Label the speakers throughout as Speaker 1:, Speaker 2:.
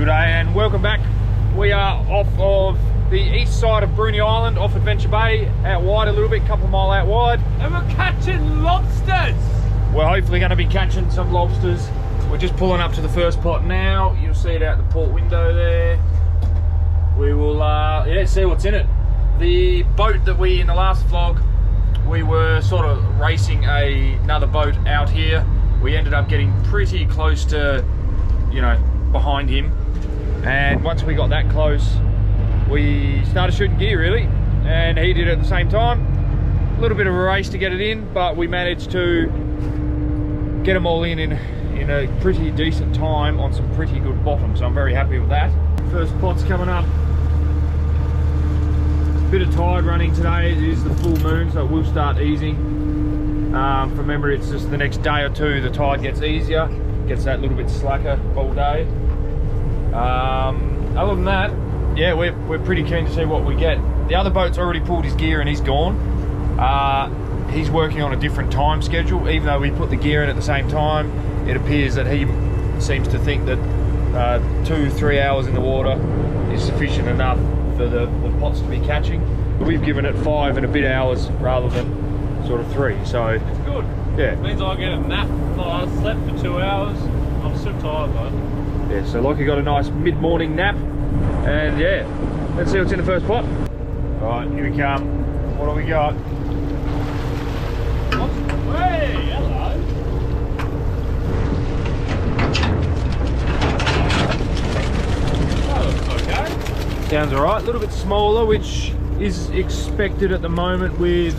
Speaker 1: G'day and welcome back. We are off of the east side of Bruny Island, off Adventure Bay, out wide a little bit, couple of mile out wide.
Speaker 2: And we're catching lobsters!
Speaker 1: We're hopefully going to be catching some lobsters. We're just pulling up to the first pot now. You'll see it out the port window there. We will see what's in it. The boat that in the last vlog, we were sort of racing another boat out here. We ended up getting pretty close to, behind him. And once we got that close, we started shooting gear really. And he did it at the same time. A little bit of a race to get it in, but we managed to get them all in a pretty decent time on some pretty good bottom. So I'm very happy with that. First pot's coming up. Bit of tide running today. It is the full moon, so it will start easing. Remember, it's just the next day or two the tide gets easier, gets that little bit slacker all day. Other than that, yeah, we're pretty keen to see what we get. The other boat's already pulled his gear and he's gone. He's working on a different time schedule. Even though we put the gear in at the same time, it appears that he seems to think that 2-3 hours in the water is sufficient enough for the pots to be catching. We've given it 5 and a bit hours rather than sort of 3, so
Speaker 2: it's good.
Speaker 1: Yeah,
Speaker 2: it means I get a nap. I slept for 2 hours. I'm still tired though.
Speaker 1: Yeah, so Lockie got a nice mid-morning nap, and yeah, let's see what's in the first pot. All right, here we come. What do we got?
Speaker 2: Hey, hello. That looks okay.
Speaker 1: Sounds all right. A little bit smaller, which is expected at the moment with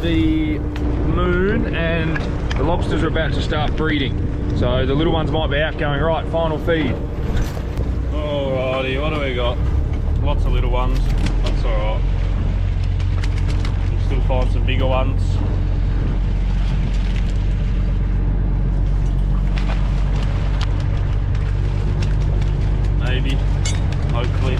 Speaker 1: the moon, and the lobsters are about to start breeding. So the little ones might be out going, right, final feed.
Speaker 2: Alrighty, what do we got? Lots of little ones. That's alright. We'll still find some bigger ones. Maybe. Hopefully.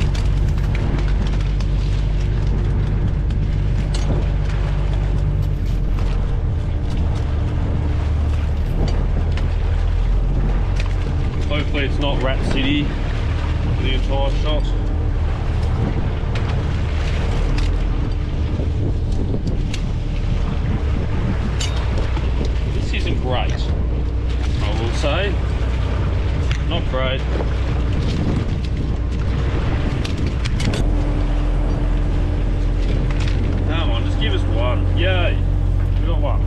Speaker 2: Hopefully it's not Rat City for the entire shot. This isn't great, I will say. Not great. Come on, just give us one. Yay! We got one.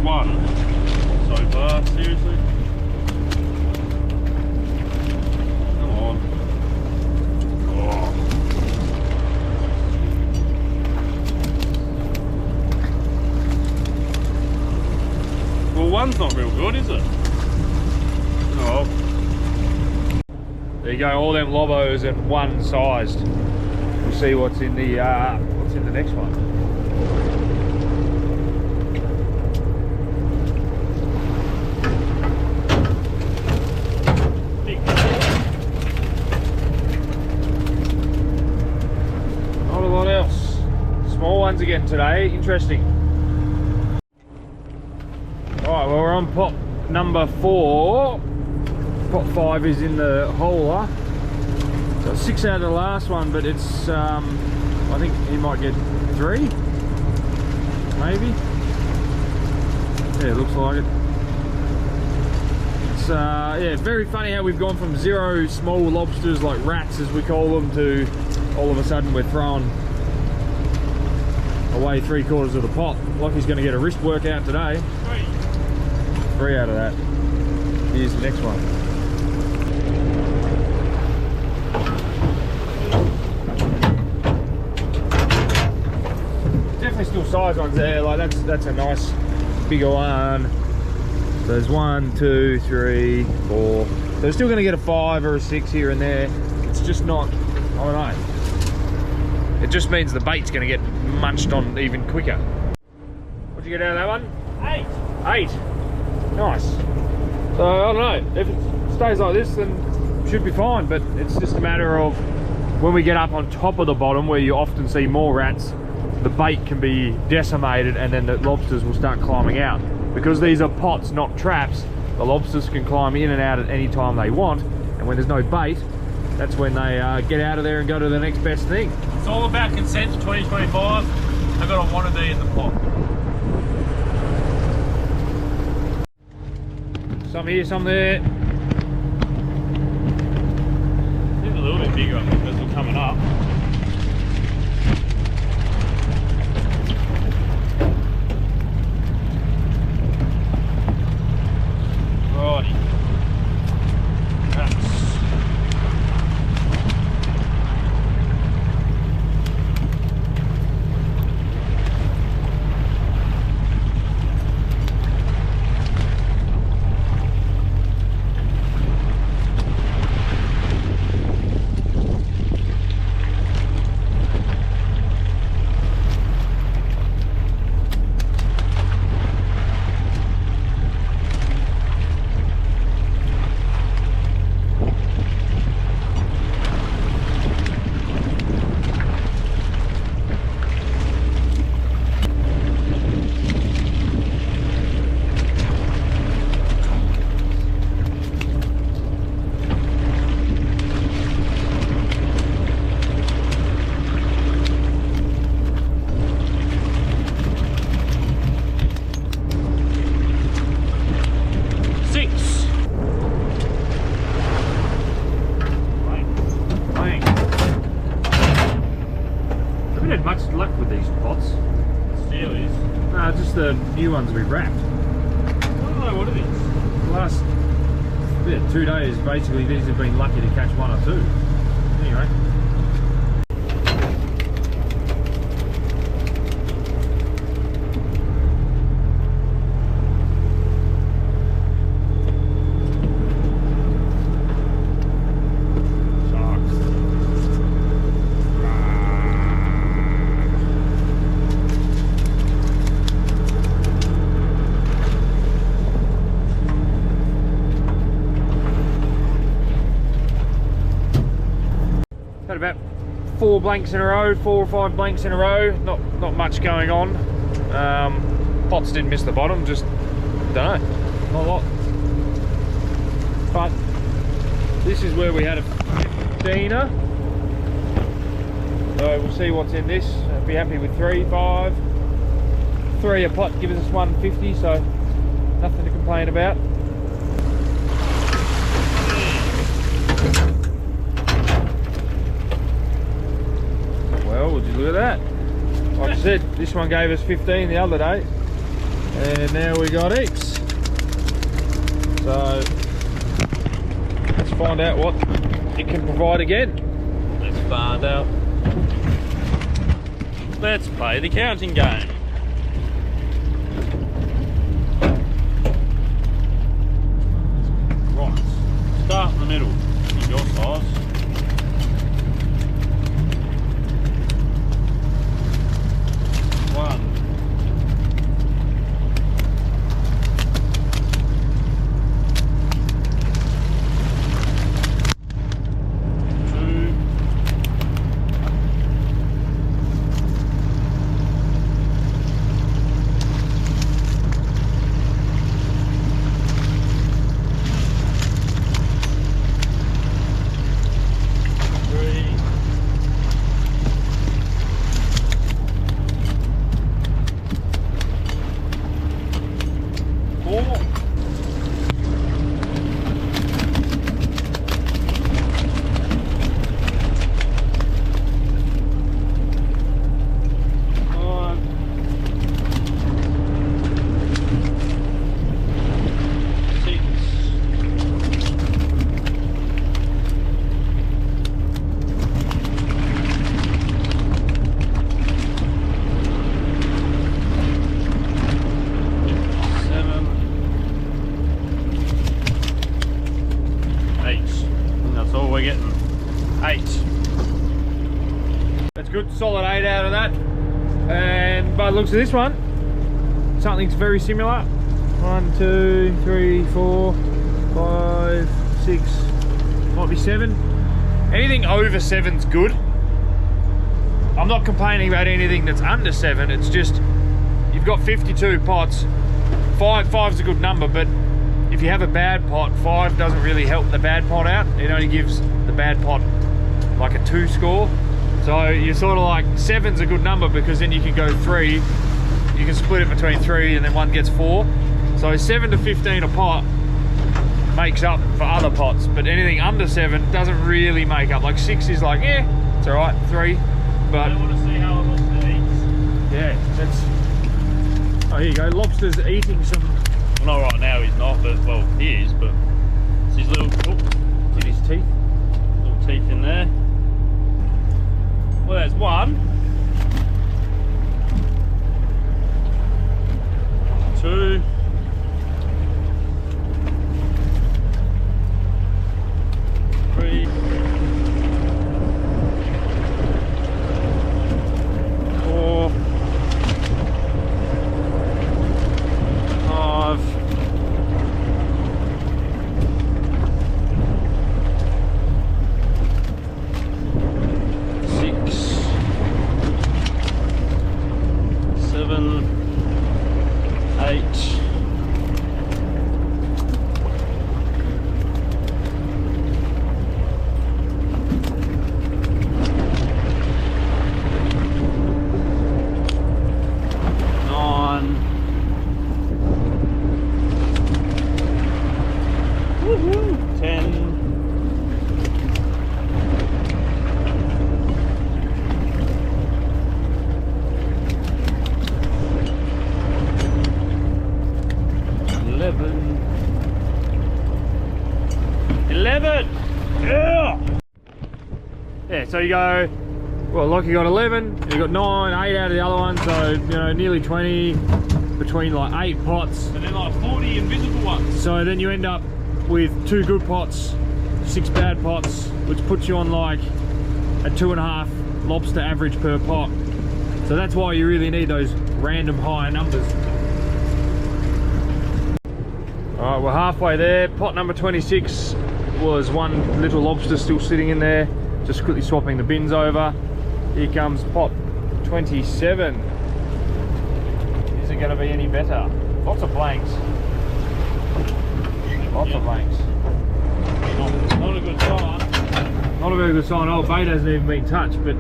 Speaker 2: One so far, seriously. Come on. Oh. Well, one's not real good, is it? Oh.
Speaker 1: There you go, all them lobos and one sized. We'll see what's in the next one. Ones again today, interesting. Alright, well, we're on pot number 4. Pot 5 is in the hauler. So 6 out of the last one, but it's I think he might get 3, maybe. Yeah, it looks like it. It's yeah, very funny how we've gone from 0 small lobsters like rats as we call them to all of a sudden we're throwing away 3/4 of the pot. Lockie's going to get a wrist workout today. 3 out of that. Here's the next one. Definitely still size ones there. Like that's a nice bigger one. There's 1, 2, 3, 4. So they're still going to get a 5 or a 6 here and there. It's just not, I don't know. It just means the bait's going to get munched on even quicker. What'd you get out of that one?
Speaker 2: 8.
Speaker 1: 8. Nice. So I don't know. If it stays like this, then it should be fine. But it's just a matter of when we get up on top of the bottom, where you often see more rats, the bait can be decimated, and then the lobsters will start climbing out. Because these are pots, not traps, the lobsters can climb in and out at any time they want, and when there's no bait, that's when they get out of there and go to the next best thing.
Speaker 2: It's all about consent for 2025. I've got a wannabe in the pot.
Speaker 1: Some here, some there.
Speaker 2: It's a little bit bigger as we're coming up. Righty. That's
Speaker 1: 'Haven't had much luck with these pots.
Speaker 2: Steelies.
Speaker 1: No, just the new ones we've wrapped.
Speaker 2: I don't know what it is.
Speaker 1: The last 2 days, basically, these have been lucky to catch one or two. Anyway. Had about 4 blanks in a row, 4 or 5 blanks in a row. Not much going on. Pots didn't miss the bottom, just don't know, not a lot. But this is where we had a 15er. So we'll see what's in this. I'd be happy with 3, 5. 3 a pot gives us 150, so nothing to complain about. Well, would you look at that? Like I said, this one gave us 15 the other day, and now we got heaps. So let's find out what it can provide again.
Speaker 2: Let's find out. Let's play the counting game. Right, start in the middle, in your size.
Speaker 1: Good solid 8 out of that, and by the looks of this one, something's very similar. 1, 2, 3, 4, 5, 6, might be 7. Anything over 7's good. I'm not complaining about anything that's under 7. It's just you've got 52 pots, Five's a good number, but if you have a bad pot, 5 doesn't really help the bad pot out. It only gives the bad pot like a 2 score. So you're sort of like, 7's a good number because then you can go 3. You can split it between 3 and then one gets 4. So 7 to 15 a pot makes up for other pots, but anything under 7 doesn't really make up. Like 6 is like, yeah, it's all right. 3, but
Speaker 2: I want to see how a lobster eats.
Speaker 1: yeah, that's. Oh, here you go. Lobster's eating some.
Speaker 2: Well, not right now, he's not, but well, he is. But it's his little,
Speaker 1: In his teeth.
Speaker 2: little teeth in there. Well, there's one. 2. 3. 4. 5. 6. 7. 8. 9. Woohoo! 10. 11. Yeah! Yeah, so you go, well, Lockie got 11, you got 9, 8 out of the other one, so, you know, nearly 20 between like 8 pots. And then like 40 invisible ones.
Speaker 1: So then you end up with 2 good pots, 6 bad pots, which puts you on like a 2.5 lobster average per pot. So that's why you really need those random higher numbers. All right, we're halfway there. Pot number 26 was 1 little lobster still sitting in there. Just quickly swapping the bins over. Here comes pot 27. Is it going to be any better? Lots of blanks. Lots of blanks.
Speaker 2: Not a good sign.
Speaker 1: Not a very good sign. Old bait hasn't even been touched, but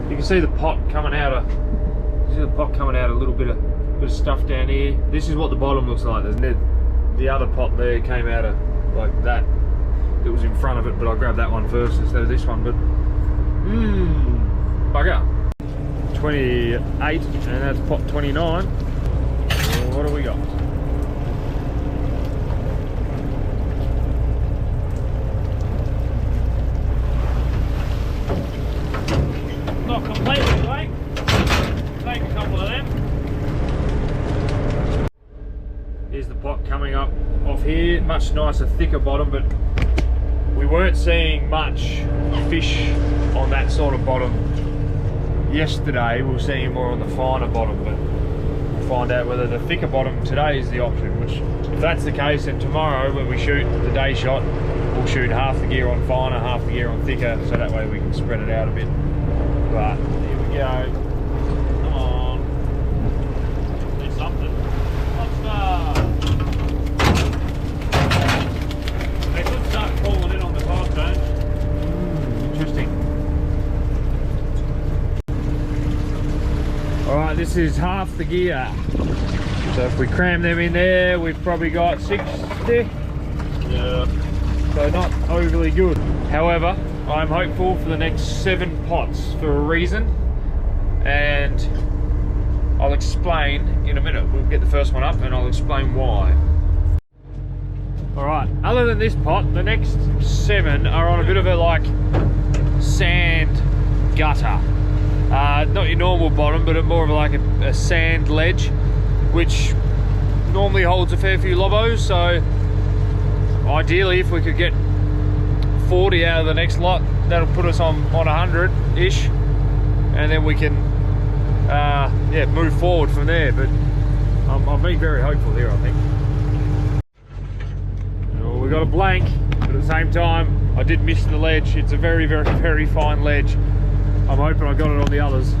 Speaker 1: you can see the pot coming out of. You see the pot coming out a little bit of stuff down here. This is what the bottom looks like. There's the other pot there came out of like that. It was in front of it, but I grabbed that one first instead of this one. But bugger. 28, and that's pot 29. What do we got?
Speaker 2: Not completely blank. Take a couple of them.
Speaker 1: Here's the pot coming up off here. Much nicer, thicker bottom, but we weren't seeing much fish on that sort of bottom yesterday. We were seeing more on the finer bottom, but we'll find out whether the thicker bottom today is the option, which if that's the case, then tomorrow when we shoot the day shot, we'll shoot half the gear on finer, half the gear on thicker, so that way we can spread it out a bit. But here we go.
Speaker 2: Come on. Do something. Lobster. They could start calling in on the top, don't?
Speaker 1: Interesting. Alright, this is half the gear. So if we cram them in there, we've probably got 60.
Speaker 2: Yeah.
Speaker 1: So not overly good. However, I'm hopeful for the next 7 pots for a reason, and I'll explain in a minute. We'll get the first one up and I'll explain why. Alright, other than this pot, the next 7 are on a bit of a like sand gutter. Not your normal bottom, but more of like a sand ledge, which normally holds a fair few lobos. So ideally, if we could get 40 out of the next lot, that'll put us on 100-ish, and then we can yeah, move forward from there. But I've been very hopeful here, I think. Well, we got a blank, but at the same time I did miss the ledge. It's a very, very, very fine ledge. I'm hoping I got it on the others.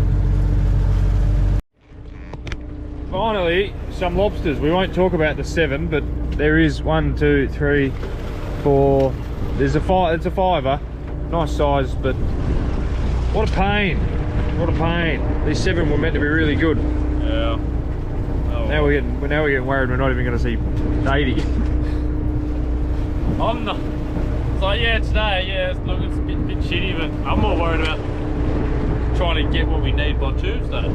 Speaker 2: finally some lobsters. We won't talk about the 7, but there is 1, 2, 3, 4. There's a 5. It's a 5er, nice size, but what a pain! What a pain! These 7 were meant to be really good.
Speaker 3: Yeah. Oh.
Speaker 2: Now we're getting worried. We're not even going to see 80.
Speaker 3: I'm not. So yeah, today, yeah, look, it's a bit shitty, but I'm more worried about trying to get what we need by Tuesday.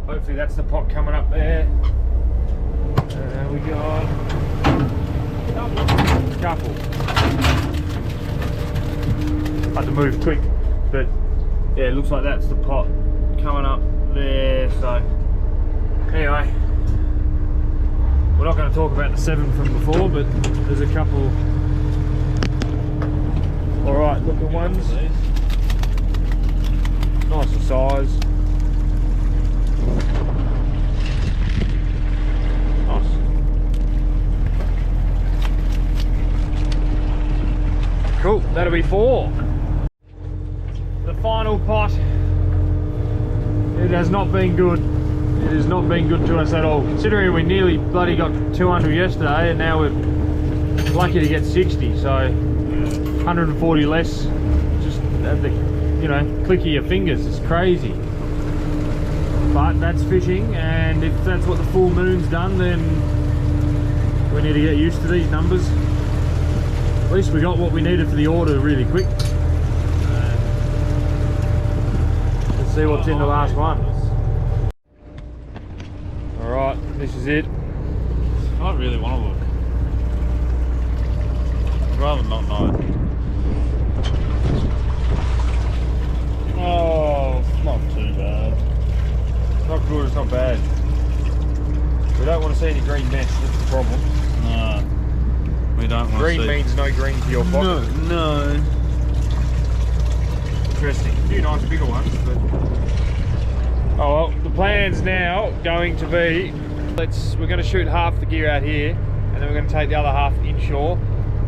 Speaker 2: Hopefully that's the pot coming up there. We got couple. Had to move quick, but yeah, it looks like that's the pot coming up there. So anyway, we're not going to talk about the 7 from before, but there's a couple alright looking ones. Nice size. Nice. Cool, that'll be 4. The final pot. It has not been good. It has not been good to us at all. Considering we nearly bloody got 200 yesterday, and now we're lucky to get 60. So 140 less, just at the, you know, click of your fingers. It's crazy. But that's fishing, and if that's what the full moon's done, then we need to get used to these numbers. At least we got what we needed for the order really quick. Let's see what's in the last one. Alright, this is it.
Speaker 3: I don't really want to look. I'd rather not know. Oh, it's not too bad.
Speaker 2: It's not good, it's not bad. We don't want to see any green mesh, that's the problem.
Speaker 3: No. We don't want to see.
Speaker 2: Green means no green to your pocket.
Speaker 3: No.
Speaker 2: Interesting. A few nice bigger ones, but... Oh well, the plan's now going to be... We're going to shoot half the gear out here, and then we're going to take the other half inshore,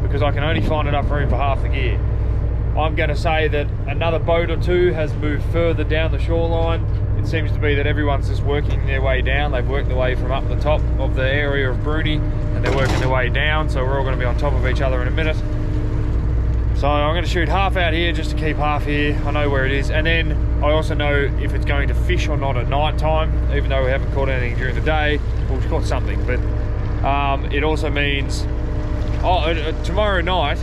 Speaker 2: because I can only find enough room for half the gear. I'm going to say that another boat or two has moved further down the shoreline. It seems to be that everyone's just working their way down. They've worked their way from up the top of the area of Bruni, and they're working their way down, so we're all going to be on top of each other in a minute. So I'm going to shoot half out here just to keep half here. I know where it is, and then I also know if it's going to fish or not at night time. Even though we haven't caught anything during the day, well, we've caught something, but it also means tomorrow night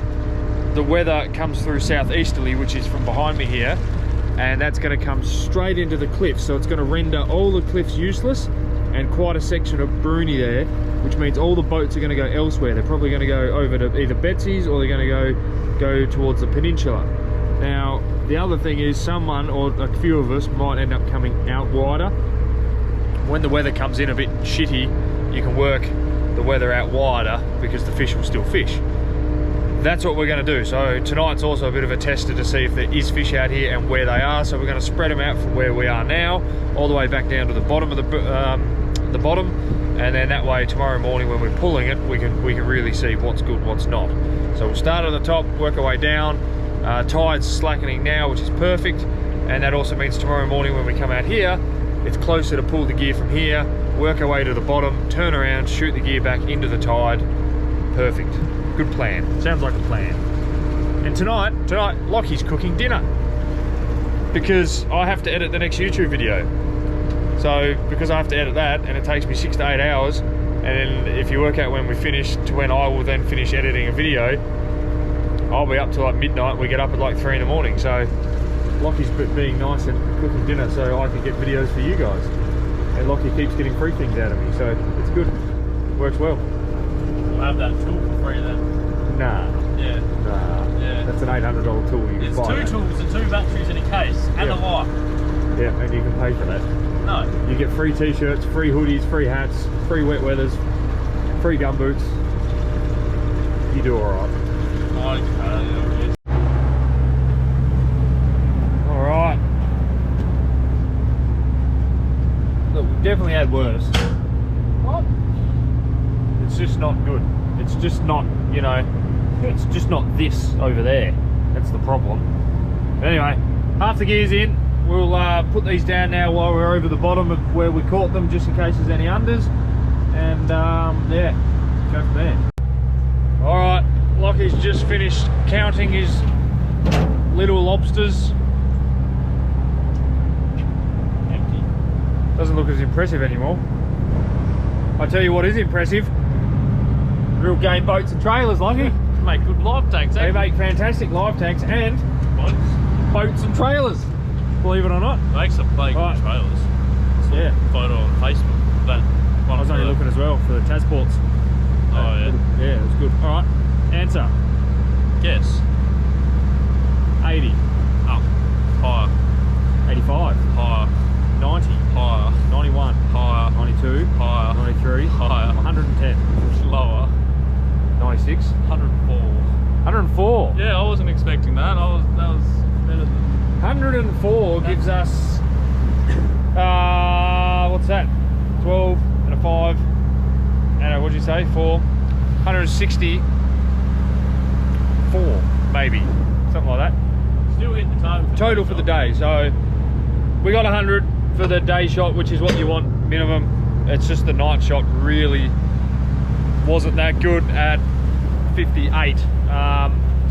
Speaker 2: the weather comes through southeasterly, which is from behind me here, and that's going to come straight into the cliffs, so it's going to render all the cliffs useless and quite a section of Bruni there, which means all the boats are going to go elsewhere. They're probably going to go over to either Betsy's, or they're going to go towards the peninsula. Now the other thing is, someone or a few of us might end up coming out wider. When the weather comes in a bit shitty, you can work the weather out wider because the fish will still fish. That's what we're going to do. So tonight's also a bit of a tester to see if there is fish out here and where they are. So we're going to spread them out from where we are now all the way back down to the bottom of the bottom, and then that way tomorrow morning when we're pulling it, we can really see what's good, what's not. So we'll start at the top, work our way down. Tide's slackening now, which is perfect, and that also means tomorrow morning when we come out here, it's closer to pull the gear from here, work our way to the bottom, turn around, shoot the gear back into the tide. Perfect. Good plan. Sounds like a plan. And tonight Lockie's cooking dinner, because I have to edit the next YouTube video. So because I have to edit that, and it takes me 6 to 8 hours, and then if you work out when we finish to when I will then finish editing a video, I'll be up till like midnight. We get up at like 3 in the morning. So Lockie's being nice and cooking dinner so I can get videos for you guys. And Lockie keeps getting free things out of me, so it's good. Works well.
Speaker 3: We'll have that tool for free then.
Speaker 2: Nah.
Speaker 3: Yeah.
Speaker 2: Nah.
Speaker 3: Yeah.
Speaker 2: That's an $800 tool. You can
Speaker 3: It's
Speaker 2: buy
Speaker 3: 2 tools and 2 batteries in a case, and a light.
Speaker 2: Yeah, and you can pay for that.
Speaker 3: No.
Speaker 2: You get free t-shirts, free hoodies, free hats, free wet weathers, free gumboots. You do alright.
Speaker 3: Okay.
Speaker 2: Alright. Look, we've definitely had worse. What? It's just not good. It's just not, you know, it's just not this over there. That's the problem. But anyway, half the gear's in. we'll put these down now while we're over the bottom of where we caught them, just in case there's any unders, and yeah, go from there. All right, Lockie's just finished counting his little lobsters.
Speaker 3: Empty.
Speaker 2: Doesn't look as impressive anymore. I tell you what is impressive, real game boats and trailers, Lockie.
Speaker 3: Make good live tanks, eh?
Speaker 2: They make fantastic live tanks and boats and trailers, believe it or not.
Speaker 3: Makes some big
Speaker 2: Right.
Speaker 3: trailers.
Speaker 2: Yeah.
Speaker 3: Photo on Facebook. That one
Speaker 2: I was only looking as well for the Tasports.
Speaker 3: Oh yeah.
Speaker 2: Yeah, it was good. All right, answer.
Speaker 3: Guess.
Speaker 2: 80,
Speaker 3: Up. Higher.
Speaker 2: 85,
Speaker 3: Higher.
Speaker 2: 90,
Speaker 3: Higher.
Speaker 2: 91,
Speaker 3: Higher.
Speaker 2: 92,
Speaker 3: Higher.
Speaker 2: 93,
Speaker 3: Higher.
Speaker 2: 110,
Speaker 3: Lower.
Speaker 2: 96,
Speaker 3: 104.
Speaker 2: 104.
Speaker 3: Yeah, I wasn't expecting that. That was better than
Speaker 2: 104 gives us, what's that? 12 and a 5, and what'd you say? 4. 164, maybe. Something like that.
Speaker 3: still hit the total.
Speaker 2: Total for the day. So we got 100 for the day shot, which is what you want minimum. It's just the night shot really wasn't that good at 58.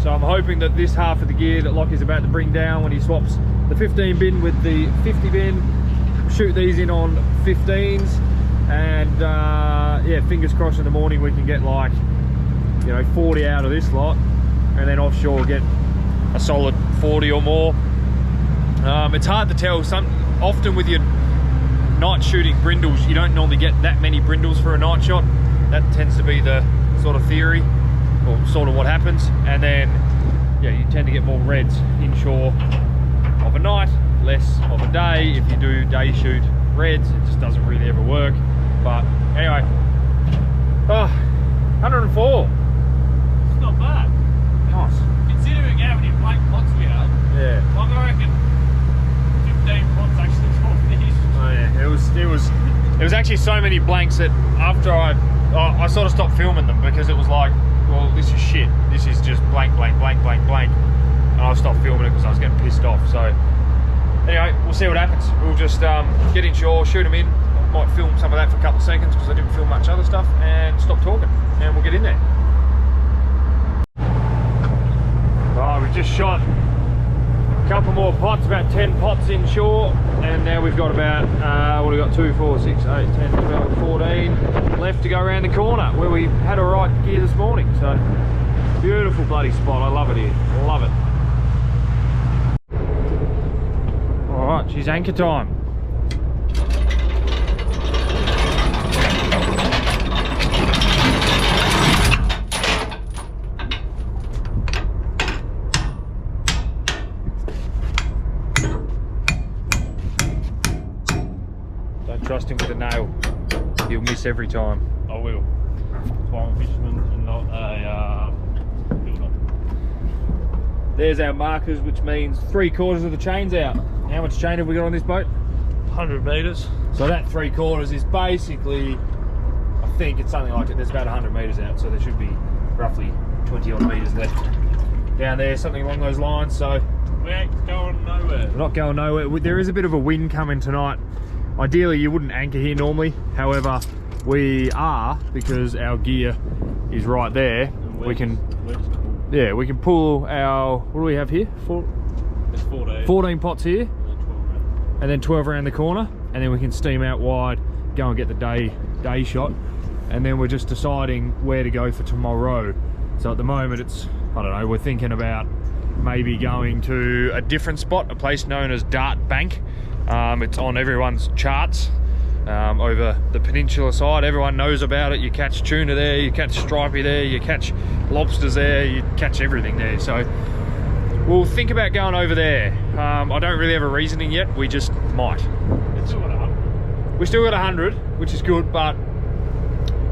Speaker 2: So I'm hoping that this half of the gear that Lockie's about to bring down when he swaps the 15 bin with the 50 bin, shoot these in on 15s, and yeah, fingers crossed in the morning we can get like, you know, 40 out of this lot, and then offshore get a solid 40 or more. It's hard to tell. Often with your night shooting brindles, you don't normally get that many brindles for a night shot. That tends to be the sort of theory, or sort of what happens. And then, yeah, you tend to get more reds inshore of a night, less of a day. If you do day shoot reds, it just doesn't really ever work. But anyway, 104.
Speaker 3: It's not bad.
Speaker 2: Nice.
Speaker 3: Considering how many blank pots we have,
Speaker 2: Yeah.
Speaker 3: I reckon 15 pots actually got finished.
Speaker 2: Oh yeah, it was actually so many blanks that after I sort of stopped filming them, because it was like, well, this is shit. This is just blank, blank, blank, blank, blank. And I stopped filming it because I was getting pissed off. So anyway, we'll see what happens. We'll just get inshore, shoot them in. I might film some of that for a couple of seconds because I didn't film much other stuff, and stop talking, and we'll get in there. Oh, we've just shot a couple more pots, about 10 pots inshore, and now we've got about, what have we got, 2, 4, 6, 8, 10, 12, 14 left to go around the corner where we had a right gear this morning. So, beautiful bloody spot. I love it here. Love it. Alright, she's anchor time. Trust him with a nail. He'll miss every time.
Speaker 3: I will. That's why I'm a fisherman and not a builder.
Speaker 2: There's our markers, which means 3/4 of the chain's out. How much chain have we got on this boat?
Speaker 3: 100 metres.
Speaker 2: So that 3/4 is basically, I think it's something like it. There's about 100 metres out, so there should be roughly 20 odd metres left down there, something along those lines. So
Speaker 3: We ain't going nowhere.
Speaker 2: we're not going nowhere. There is a bit of a wind coming tonight. Ideally, you wouldn't anchor here normally. However, we are, because our gear is right there. We can, yeah, we can pull our, what do we have here?
Speaker 3: There's
Speaker 2: 14 pots here, and then 12 around the corner, and then we can steam out wide, go and get the day shot, and then we're just deciding where to go for tomorrow. So at the moment, it's, I don't know, we're thinking about maybe going to a different spot, a place known as Dart Bank. It's on everyone's charts over the peninsula side. Everyone knows about it. You catch tuna there, you catch stripey there, you catch lobsters there, you catch everything there. So we'll think about going over there. I don't really have a reasoning yet. We just might. We still got 100, which is good, but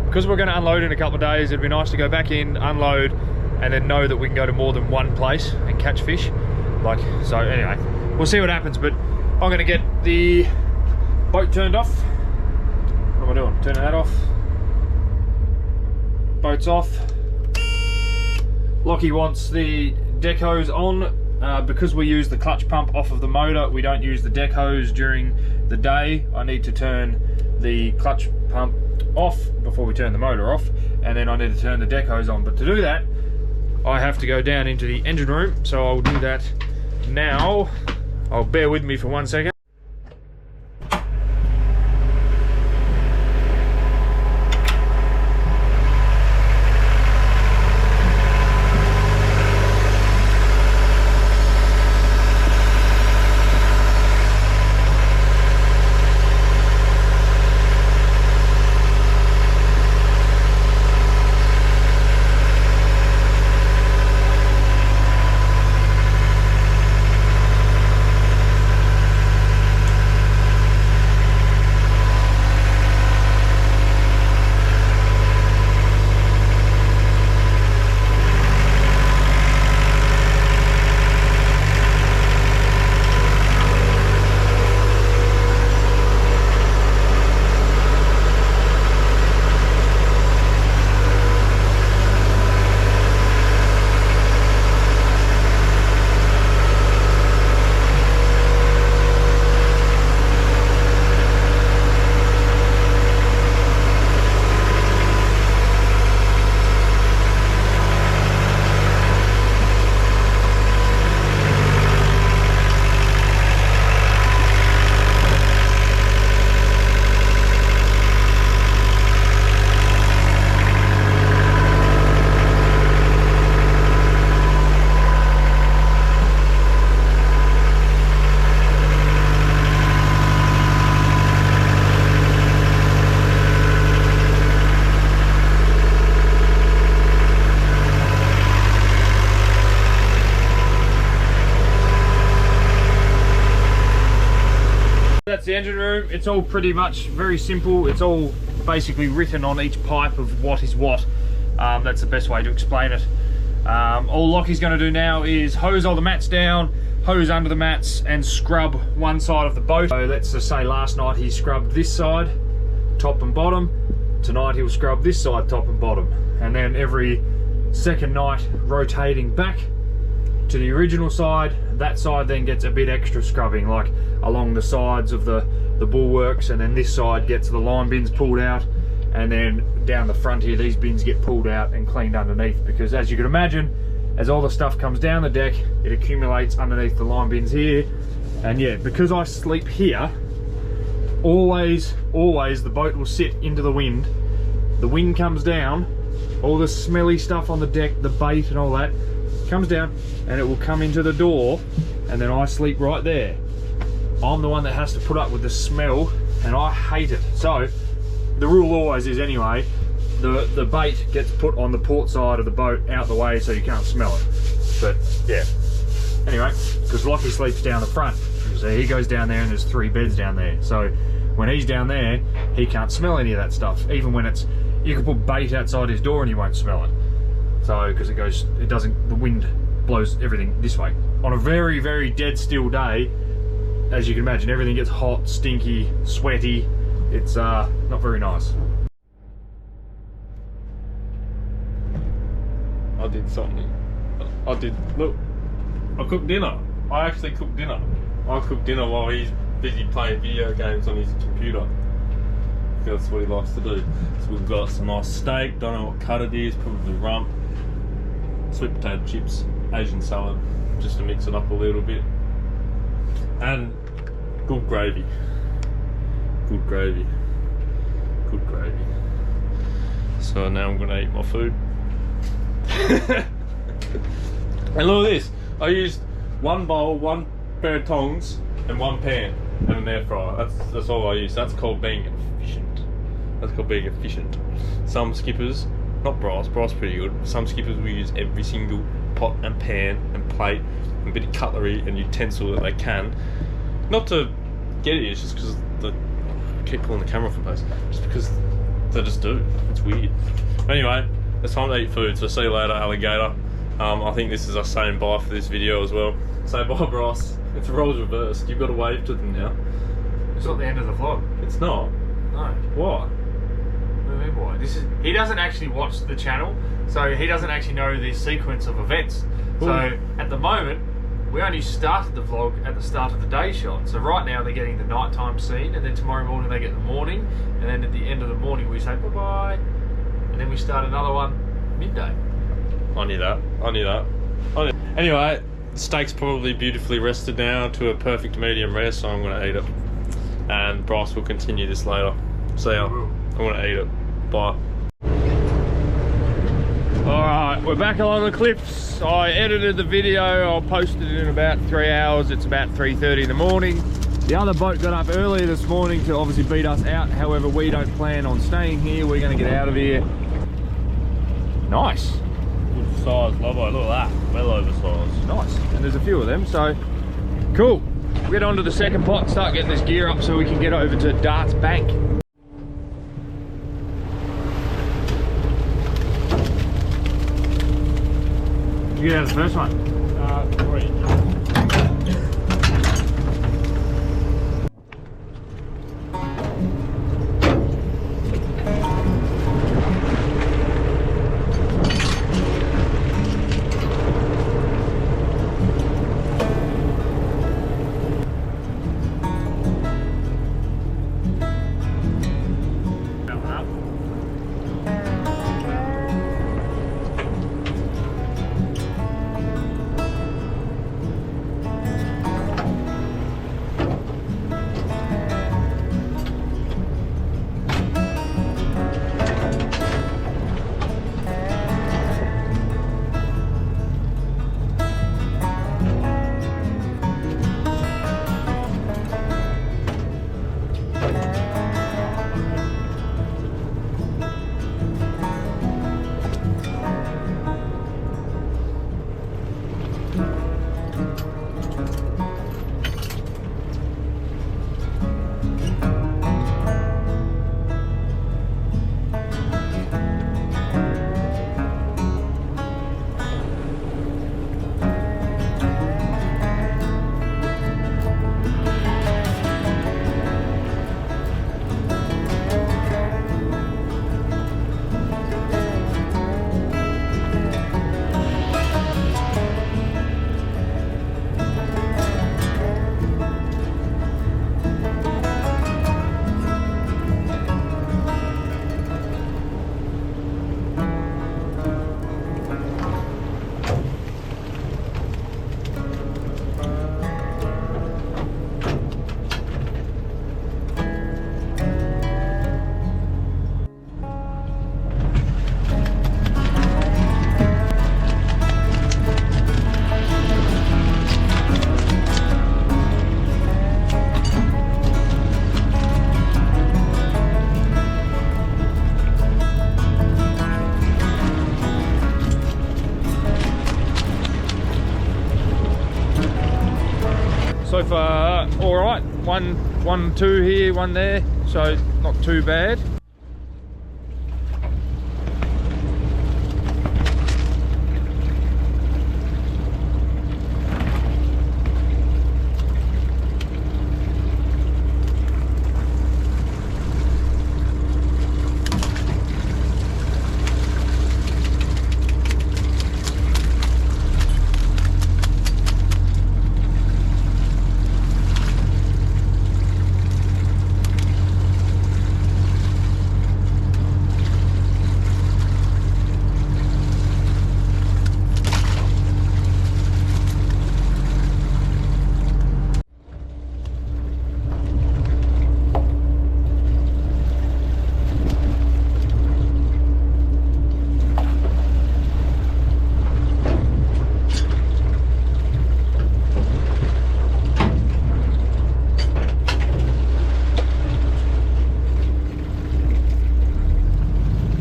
Speaker 2: because we're going to unload in a couple of days, it'd be nice to go back in, unload, and then know that we can go to more than one place and catch fish. So anyway, we'll see what happens. But I'm going to get the boat turned off. What am I doing? Turning that off. Boat's off. Lockie wants the decos on.
Speaker 1: because we use the clutch pump off of the motor, we don't use the deck hose during the day. I need to turn the clutch pump off before we turn the motor off, and then I need to turn the deck hose on. But to do that, I have to go down into the engine room, so I'll do that now. I'll bear with me for 1 second. That's the engine room. It's all pretty much very simple. It's all basically written on each pipe of what is what. That's the best way to explain it. All Lockie's going to do now is hose all the mats down, hose under the mats, and scrub one side of the boat. So let's just say last night he scrubbed this side, top and bottom. Tonight he'll scrub this side, top and bottom. And then every second night, rotating back to the original side. That side then gets a bit extra scrubbing, like along the sides of the bulwarks, and then this side gets the line bins pulled out, and then down the front here these bins get pulled out and cleaned underneath, because as you can imagine, as all the stuff comes down the deck, it accumulates underneath the line bins here. And yeah, because I sleep here, always the boat will sit into the wind. The wind comes down, all the smelly stuff on the deck, the bait and all that comes down, and it will come into the door, and then I sleep right there. I'm the one that has to put up with the smell, and I hate it. So the rule always is, anyway, the bait gets put on the port side of the boat, out the way, so you can't smell it. But yeah, anyway, because Lockie sleeps down the front, so he goes down there and there's 3 beds down there. So when he's down there, he can't smell any of that stuff. Even when it's, you can put bait outside his door and he won't smell it. So, because it doesn't, the wind blows everything this way. On a very, very dead still day, as you can imagine, everything gets hot, stinky, sweaty. It's not very nice.
Speaker 3: I did something. Look, I cooked dinner. I actually cooked dinner. I cooked dinner while he's busy playing video games on his computer. That's what he likes to do. So we've got some nice steak, don't know what cut it is, probably rump, sweet potato chips, Asian salad, just to mix it up a little bit, and good gravy. Good gravy. Good gravy. So now I'm gonna eat my food. And look at this. I used one bowl, one pair of tongs, and one pan and an air fryer. That's all I use. That's called being efficient. That's called being efficient. Some skippers, not Bryce pretty good. Some skippers will use every single pot and pan and plate and bit of cutlery and utensil that they can. Not to get it, it's just because I keep pulling the camera off the place. Just because they just do. It's weird. Anyway, it's time to eat food, so see you later, alligator. I think this is us saying bye for this video as well. Say bye, Bryce. It's the roles reversed. You've got to wave to them now.
Speaker 1: It's not the end of the vlog.
Speaker 3: It's not?
Speaker 1: No.
Speaker 3: Why?
Speaker 1: What do you mean why? He doesn't actually watch the channel, so he doesn't actually know the sequence of events. Ooh. So at the moment, we only started the vlog at the start of the day shot. So right now they're getting the nighttime scene, and then tomorrow morning they get the morning, and then at the end of the morning we say bye-bye, and then we start another one midday.
Speaker 3: I knew that. Anyway, the steak's probably beautifully rested now to a perfect medium rare, so I'm going to eat it. And Bryce will continue this later. See ya. I'm going to eat it. Bye.
Speaker 2: Alright, we're back along the cliffs. I edited the video, I'll post it in about 3 hours. It's about 3:30 in the morning. The other boat got up early this morning to obviously beat us out. However, we don't plan on staying here. We're going to get out of here. Nice.
Speaker 3: Good size lobbo, look at that. Well oversized.
Speaker 2: Nice. And there's a few of them, so cool. We'll get on to the second pot and start getting this gear up so we can get over to Darts Bank. Did you get out of the first one?
Speaker 3: 3.
Speaker 2: So far, all right. One, two here, one there. So not too bad.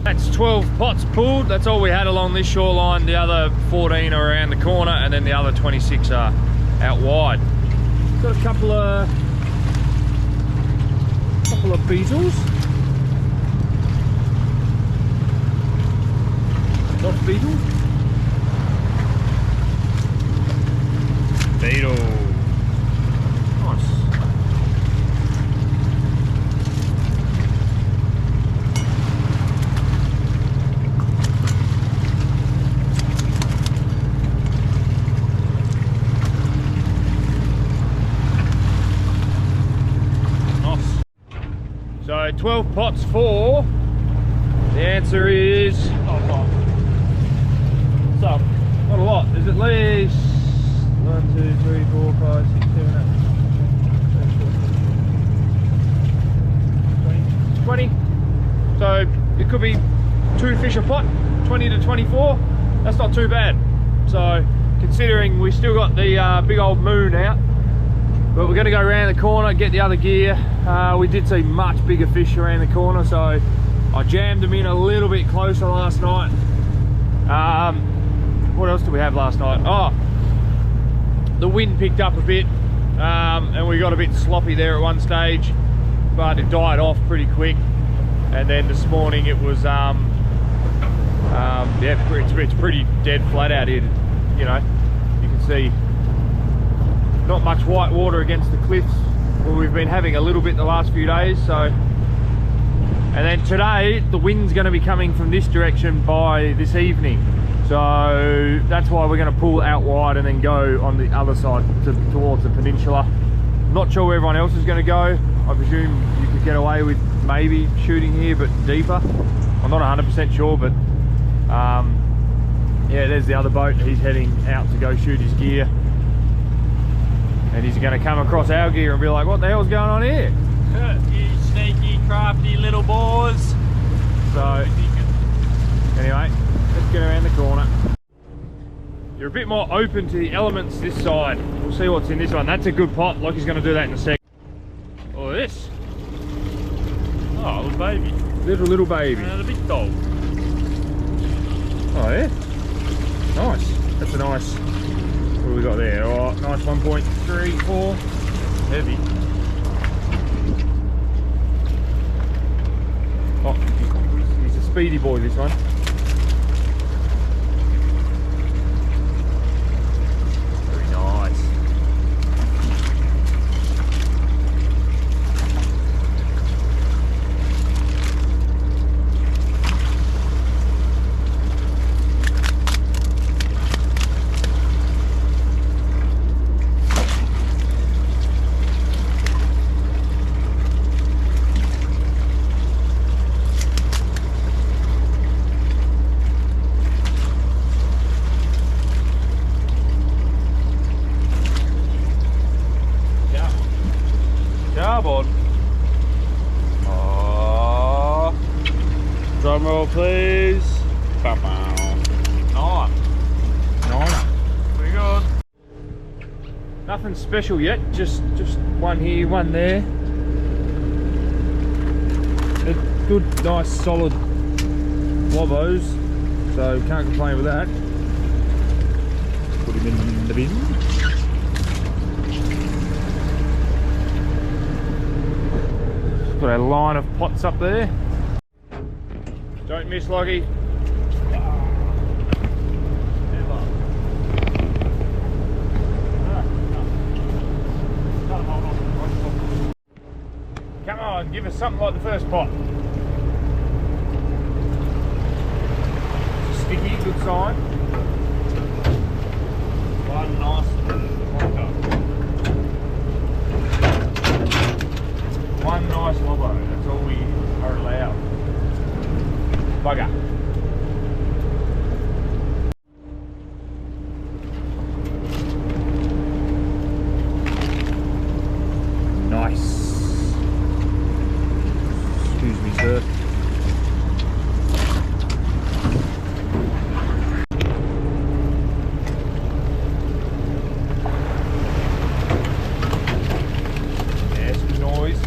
Speaker 2: That's 12 pots pulled. That's all we had along this shoreline. The other 14 are around the corner, and then the other 26 are out wide. Got a couple of beetles. Not beetle. Beetle. Nice. 12 pots for? The answer is not a lot. So, not a lot. There's at least 1, 2, 3, 4, 5, 6, 7, 8, 20. So it could be 2 fish a pot, 20 to 24. That's not too bad. So considering we still got the big old moon out, but we're going to go around the corner, get the other gear. We did see much bigger fish around the corner, so I jammed them in a little bit closer last night. What else did we have last night? Oh, the wind picked up a bit, and we got a bit sloppy there at one stage, but it died off pretty quick. And then this morning it was yeah, it's pretty dead flat out here. You know, you can see not much white water against the cliffs. Well, we've been having a little bit the last few days. So, and then today the wind's going to be coming from this direction by this evening. So that's why we're going to pull out wide and then go on the other side towards the peninsula. Not sure where everyone else is going to go. I presume you could get away with maybe shooting here, but deeper. I'm not 100% sure, but yeah, there's the other boat. He's heading out to go shoot his gear, and he's going to come across our gear and be like, "What the hell's going on here?"
Speaker 1: You sneaky, crafty little boys.
Speaker 2: So anyway, let's get around the corner. You're a bit more open to the elements this side. We'll see what's in this one. That's a good pot. Lockie's going to do that in a sec. Oh, this.
Speaker 3: Oh, little baby.
Speaker 2: Little baby.
Speaker 3: The big dog.
Speaker 2: Oh yeah. Nice. That's a nice. What do we got there? Oh, nice 1.34. Heavy. Oh, he's a speedy boy, this one. Very nice.
Speaker 3: Starboard. Oh. Drum roll, please. Bow, bow.
Speaker 2: Nice. Nice.
Speaker 3: Pretty good.
Speaker 2: Nothing special yet. Just one here, one there. A good, nice, solid wobbos. So can't complain with that. Put him in the bin. Got a line of pots up there. Don't miss, Lockie. Come on, give us something like the first pot. Sticky, good sign. One nice one. One nice lobbo, that's all we are allowed. Bugger. Nice. Excuse me, sir. Yes, good noise.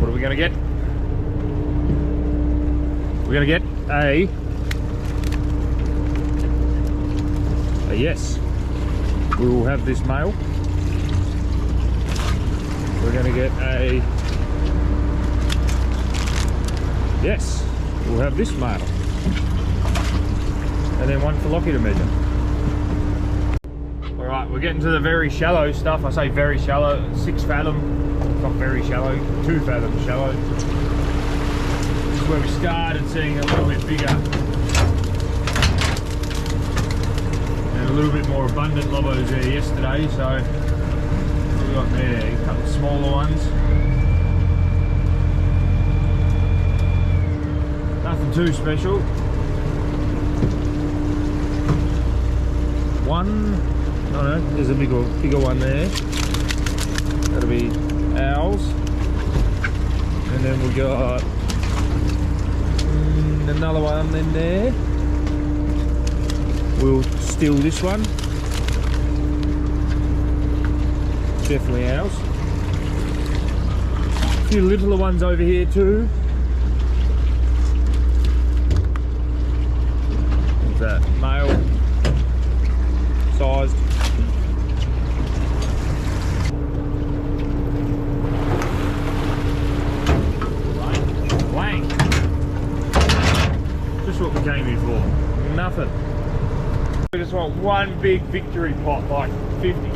Speaker 2: What are we gonna get? We're gonna get a yes. We will have this male. We're gonna get a yes. We'll have this male. And then one for Lockie to measure. Alright, we're getting to the very shallow stuff. I say very shallow, 6 fathom. It's not very shallow, 2 fathom shallow. This is where we started seeing a little bit bigger little bit more abundant lobos there yesterday, so what we got there? A couple of smaller ones. Nothing too special. One, oh no, there's a bigger one there. That'll be owls. And then we got another one in there. We'll steal this one. Definitely ours. A few littler ones over here too. What's that? Male sized. Blank. Just what we came here for. Nothing. We just want one big victory pot, like 50.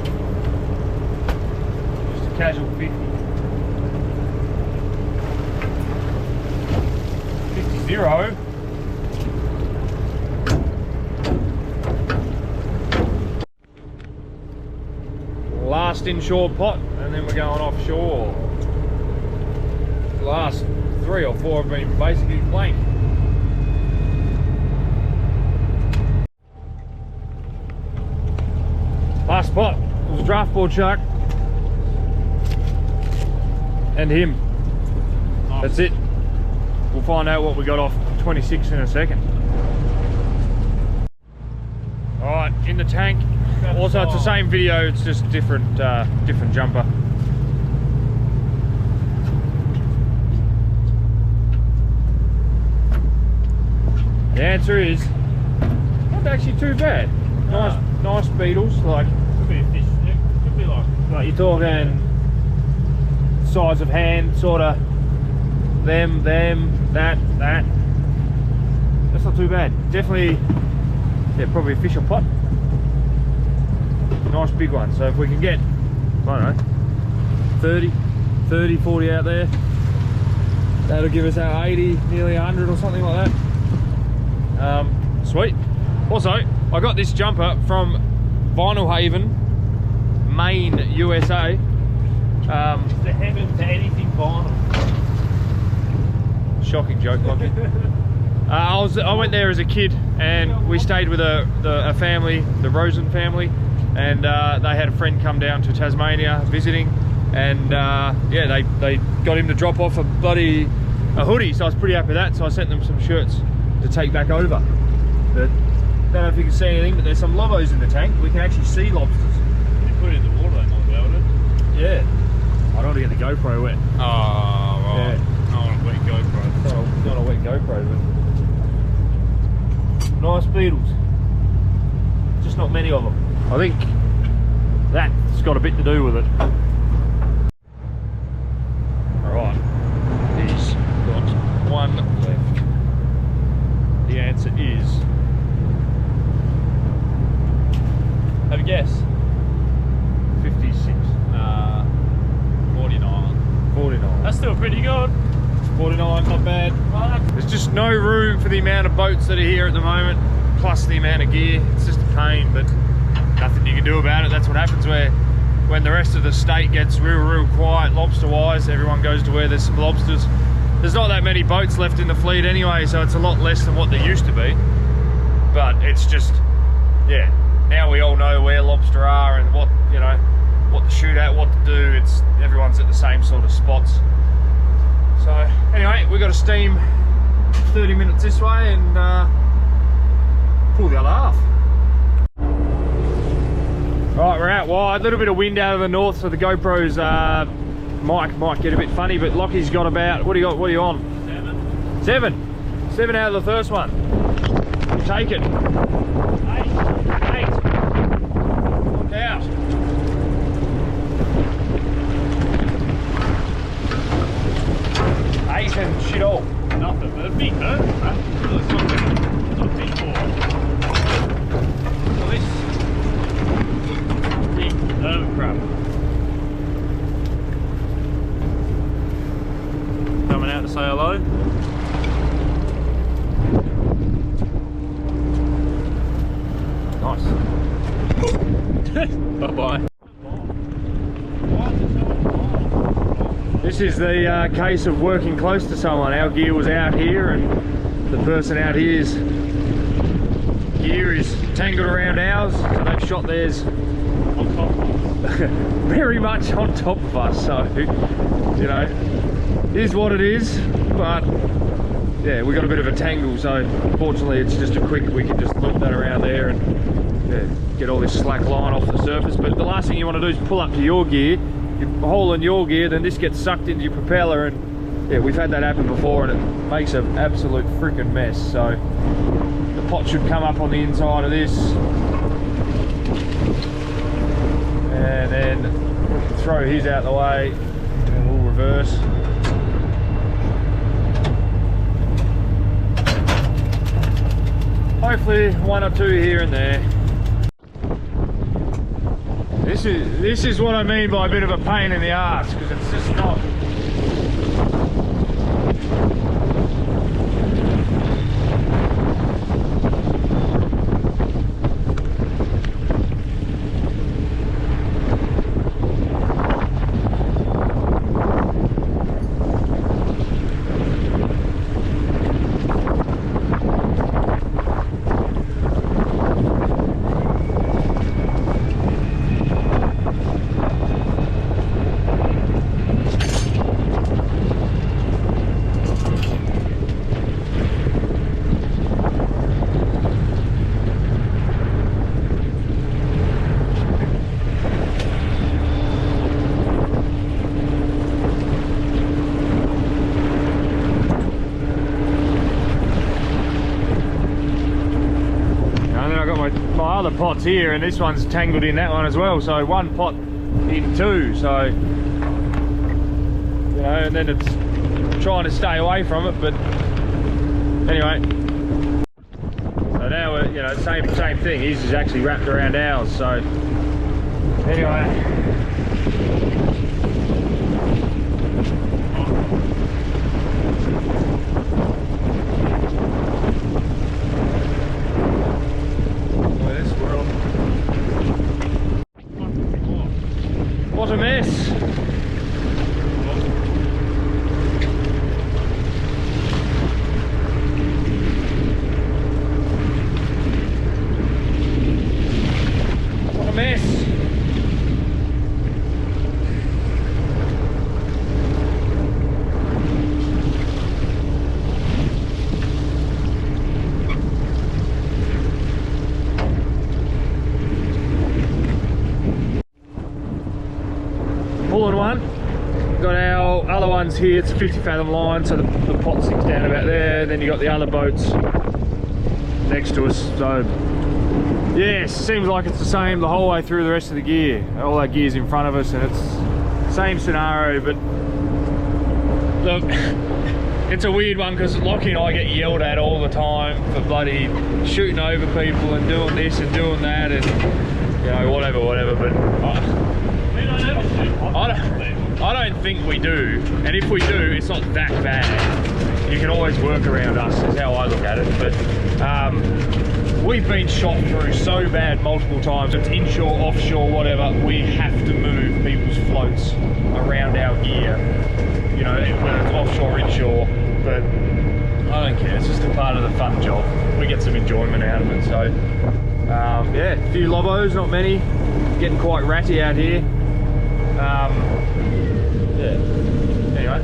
Speaker 2: Just a casual 50. 50-0. Last inshore pot, and then we're going offshore. The last 3 or 4 have been basically blank. Last spot was a draft board shark and him. Nice. That's it. We'll find out what we got off 26 in a second. Alright, in the tank. Also, it's the same video, it's just different different jumper. The answer is not actually too bad. Nice beetles, like
Speaker 3: Could be a fish stick. Could be like
Speaker 2: you're talking size of hand, sort of them, that. That's not too bad. Definitely, yeah, probably a fish or pot. Nice big one. So if we can get, I don't know, 30, 40 out there, that'll give us our 80, nearly 100 or something like that. Sweet. Also, I got this jumper from Vinyl Haven, Maine, USA.
Speaker 3: it's the heaven to anything vinyl.
Speaker 2: Shocking joke, Lockie. I went there as a kid, and we stayed with a family, the Rosen family, and they had a friend come down to Tasmania visiting, and yeah, they got him to drop off a hoodie, so I was pretty happy with that. So I sent them some shirts to take back over. But I don't know if you can see anything, but there's some lobos in the tank. We can actually see lobsters.
Speaker 3: If you put it in the water, they might be able to.
Speaker 2: Yeah. I don't want to get the GoPro wet.
Speaker 3: Oh, right.
Speaker 2: Yeah.
Speaker 3: I want a wet GoPro.
Speaker 2: Not a wet GoPro, but nice beetles. Just not many of them. I think that's got a bit to do with it. Alright, he's got one left. The answer is, have a guess. 56.
Speaker 3: 49.
Speaker 2: 49.
Speaker 3: That's still pretty good.
Speaker 2: 49, not bad. There's just no room for the amount of boats that are here at the moment, plus the amount of gear. It's just a pain, but nothing you can do about it. That's what happens when the rest of the state gets real quiet lobster-wise. Everyone goes to where there's some lobsters. There's not that many boats left in the fleet anyway, so it's a lot less than what there used to be. But it's just, yeah, now we all know where lobster are and what, you know, what to shoot at, what to do. It's everyone's at the same sort of spots. So anyway, we got to steam 30 minutes this way and pull the other half. Right, we're out wide. A little bit of wind out of the north, so the GoPro's might get a bit funny. But Lockie's got about, what do you got? What are you on? 7. 7 out of the first one. You take it. 8. Look out. 8 and shit all.
Speaker 3: Nothing, but a big though. It's not big for. Well, this big hermit crab coming out to say hello. Bye-bye.
Speaker 2: This is the case of working close to someone. Our gear was out here and the person out here's gear is tangled around ours, so they've shot theirs
Speaker 3: On top of us.
Speaker 2: very much on top of us, so you know, it is what it is. But yeah, we got a bit of a tangle, so fortunately it's just a quick, we can just loop that around there and yeah, get all this slack line off the surface. But the last thing you want to do is pull up to your gear, you hole in your gear, then this gets sucked into your propeller, and yeah, we've had that happen before and it makes an absolute freaking mess. So the pot should come up on the inside of this, and then we can throw his out the way and we'll reverse. Hopefully one or two here and there. This is what I mean by a bit of a pain in the arse, because it's just not. My other pot's here and this one's tangled in that one as well, so one pot in two, so you know, and then it's trying to stay away from it. But anyway, so now we're, you know, same thing, his is actually wrapped around ours. So anyway, what a mess. What a mess. Pulling one, got our other ones here. It's a 50 fathom line, so the pot sinks down about there. Then you got the other boats next to us. So yes, seems like it's the same the whole way through the rest of the gear. All our gear's in front of us and it's the same scenario. But look, it's a weird one because Lockie and I get yelled at all the time for bloody shooting over people and doing this and doing that and you know, whatever. But I don't think we do, and if we do, it's not that bad. You can always work around us, is how I look at it. But we've been shot through so bad multiple times. It's inshore, offshore, whatever. We have to move people's floats around our gear, you know, whether it's offshore or inshore. But I don't care, it's just a part of the fun job. We get some enjoyment out of it. So yeah, a few lobos, not many. Getting quite ratty out here. Yeah, anyway,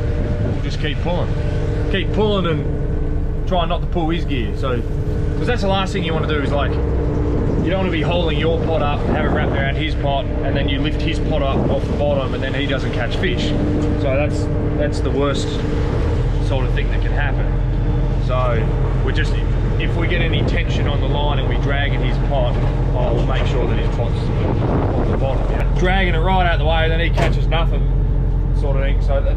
Speaker 2: we'll just keep pulling and try not to pull his gear. So, because that's the last thing you want to do is, like, you don't want to be holding your pot up, have it wrapped around his pot, and then you lift his pot up off the bottom and then he doesn't catch fish. So that's the worst sort of thing that can happen. So we're just, if we get any tension on the line and we drag in his pot, I'll make sure that his pot's on the bottom. Yeah. Dragging it right out the way, then he catches nothing, sort of thing. So that, I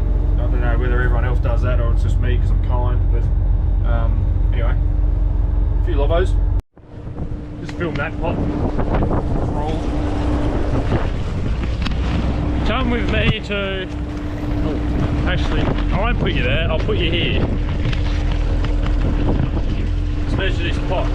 Speaker 2: don't know whether everyone else does that or it's just me because I'm kind. But anyway, a few lobos. Just film that pot. Roll.
Speaker 3: Come with me to. Oh, actually, I won't put you there. I'll put you here. Let's measure this pot.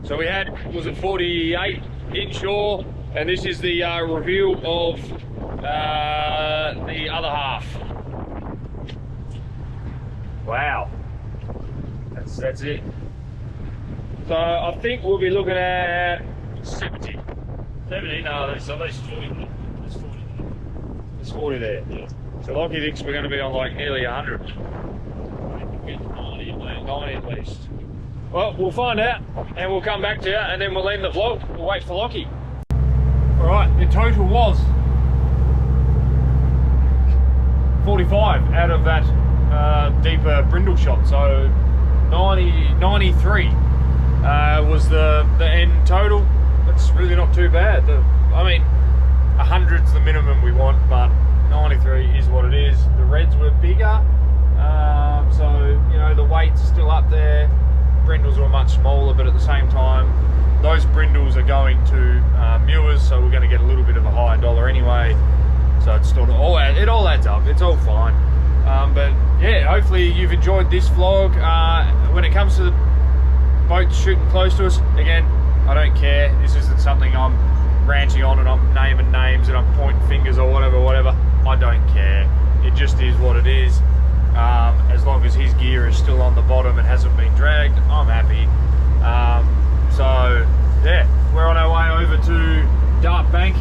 Speaker 2: So we had, was it 48 inshore, and this is the review of the other half. Wow, that's it. So I think we'll be looking at 70. 70? No, there's at least 40. There's 40 there. There's 40 there. Yeah. So Lockie thinks we're going to be on like nearly 100. 90 at least. Well, we'll find out and we'll come back to you and then we'll end the vlog. We'll wait for Lockie. Alright, the total was 45 out of that deeper brindle shot. So 93 was the end total. That's really not too bad. I mean, 100's the minimum we want, but 93 is what it is. The reds were bigger, so you know the weight's still up there. Brindles were much smaller, but at the same time, those brindles are going to Mewers, so we're going to get a little bit of a higher dollar anyway. So it's sort of it all adds up. It's all fine. But yeah, hopefully you've enjoyed this vlog. When it comes to the boats shooting close to us, again, I don't care. This isn't something I'm ranting on and I'm naming names and I'm pointing fingers or whatever. I don't care. It just is what it is. As long as his gear is still on the bottom and hasn't been dragged, I'm happy. So yeah, we're on our way over to Dart Bank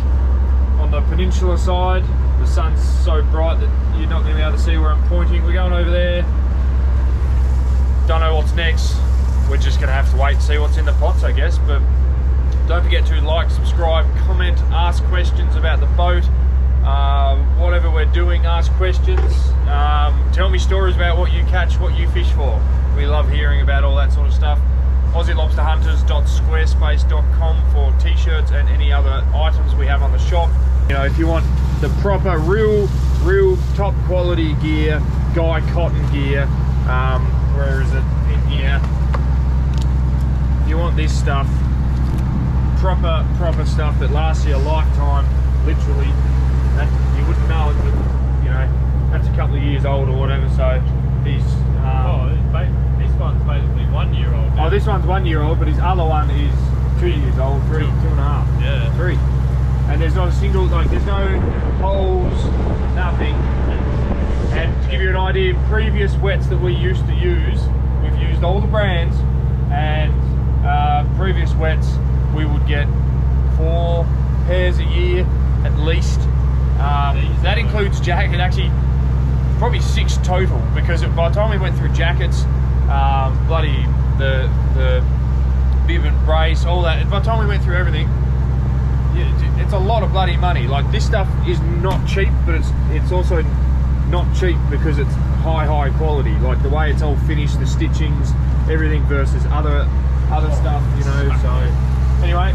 Speaker 2: on the peninsula side. The sun's so bright that you're not going to be able to see where I'm pointing. We're going over there. Don't know what's next. We're just going to have to wait and see what's in the pots, I guess. But don't forget to like, subscribe, comment, ask questions about the boat. Whatever we're doing, ask questions. Tell me stories about what you catch, what you fish for. We love hearing about all that sort of stuff. AussieLobsterHunters.squarespace.com for t-shirts and any other items we have on the shop. You know, if you want the proper, real top quality gear, Guy Cotton gear, where is it? In here. If you want this stuff, proper stuff that lasts you a lifetime, literally. That you wouldn't know it, but you know, that's a couple of years old or whatever. So he's
Speaker 3: This one's basically 1 year old.
Speaker 2: oh, this one's 1 year old, but his other one is 2 years old, two and a half.
Speaker 3: Yeah.
Speaker 2: 3. And there's not a single, like, there's no holes, nothing. And to give you an idea, previous wets that we used to use, we've used all the brands, and previous wets we would get 4 pairs a year at least. That includes jacket, actually probably 6 total, because by the time we went through jackets, bloody the bib and brace, all that, and by the time we went through everything, it's a lot of bloody money. Like, this stuff is not cheap, but it's also not cheap because it's high quality. Like the way it's all finished, the stitchings, everything versus other stuff, you know. So anyway,